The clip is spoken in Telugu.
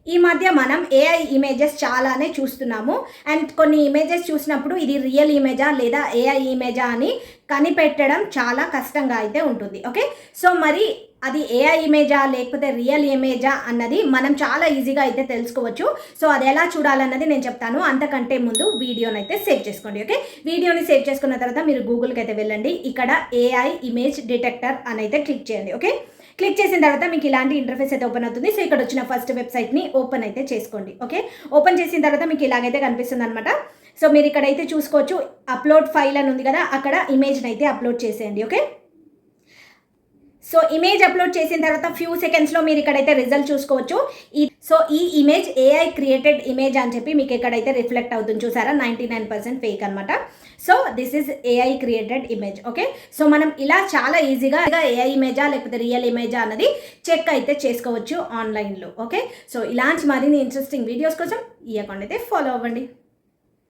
ఈ మధ్య మనం ఏఐ ఇమేజెస్ చాలానే చూస్తున్నాము. అండ్ కొన్ని ఇమేజెస్ చూసినప్పుడు ఇది రియల్ ఇమేజా లేదా ఏఐ ఇమేజా అని కనిపెట్టడం చాలా కష్టంగా అయితే ఉంటుంది. ఓకే, సో మరి అది ఏఐ ఇమేజా లేకపోతే రియల్ ఇమేజా అన్నది మనం చాలా ఈజీగా అయితే తెలుసుకోవచ్చు. సో అది ఎలా చూడాలన్నది నేను చెప్తాను. అంతకంటే ముందు వీడియోని అయితే సేవ్ చేసుకోండి. ఓకే, వీడియోని సేవ్ చేసుకున్న తర్వాత మీరు గూగుల్కి అయితే వెళ్ళండి. ఇక్కడ ఏఐ ఇమేజ్ డిటెక్టర్ అని అయితే క్లిక్ చేయండి. ఓకే, క్లిక్ చేసిన తర్వాత మీకు ఇలాంటి ఇంటర్ఫేస్ అయితే ఓపెన్ అవుతుంది. సో ఇక్కడ వచ్చిన ఫస్ట్ వెబ్సైట్ని ఓపెన్ అయితే చేసుకోండి. ఓకే, ఓపెన్ చేసిన తర్వాత మీకు ఇలాగైతే కనిపిస్తుంది అనమాట. సో మీరు ఇక్కడైతే చూసుకోవచ్చు, అప్లోడ్ ఫైల్ అని ఉంది కదా, అక్కడ ఇమేజ్ని అయితే అప్లోడ్ చేసేయండి. ఓకే, సో ఇమేజ్ అప్లోడ్ చేసిన తర్వాత ఫ్యూ సెకండ్స్లో మీరు ఇక్కడైతే రిజల్ట్ చూసుకోవచ్చు. ఈ ఇమేజ్ ఏఐ క్రియేటెడ్ ఇమేజ్ అని చెప్పి మీకు ఇక్కడైతే రిఫ్లెక్ట్ అవుతుంది. చూసారా, 99% ఫేక్ అనమాట. So this is AI created image. Okay, so మనం ఇలా చాలా ఈజీగా ఏఐ ఇమేజా లేకపోతే రియల్ ఇమేజా అన్నది చెక్ అయితే చేసుకోవచ్చు ఆన్లైన్లో. ఓకే, సో ఇలాంటి మరిన్ని ఇంట్రెస్టింగ్ వీడియోస్ కోసం ఈ అకౌంట్ అయితే ఫాలో అవ్వండి.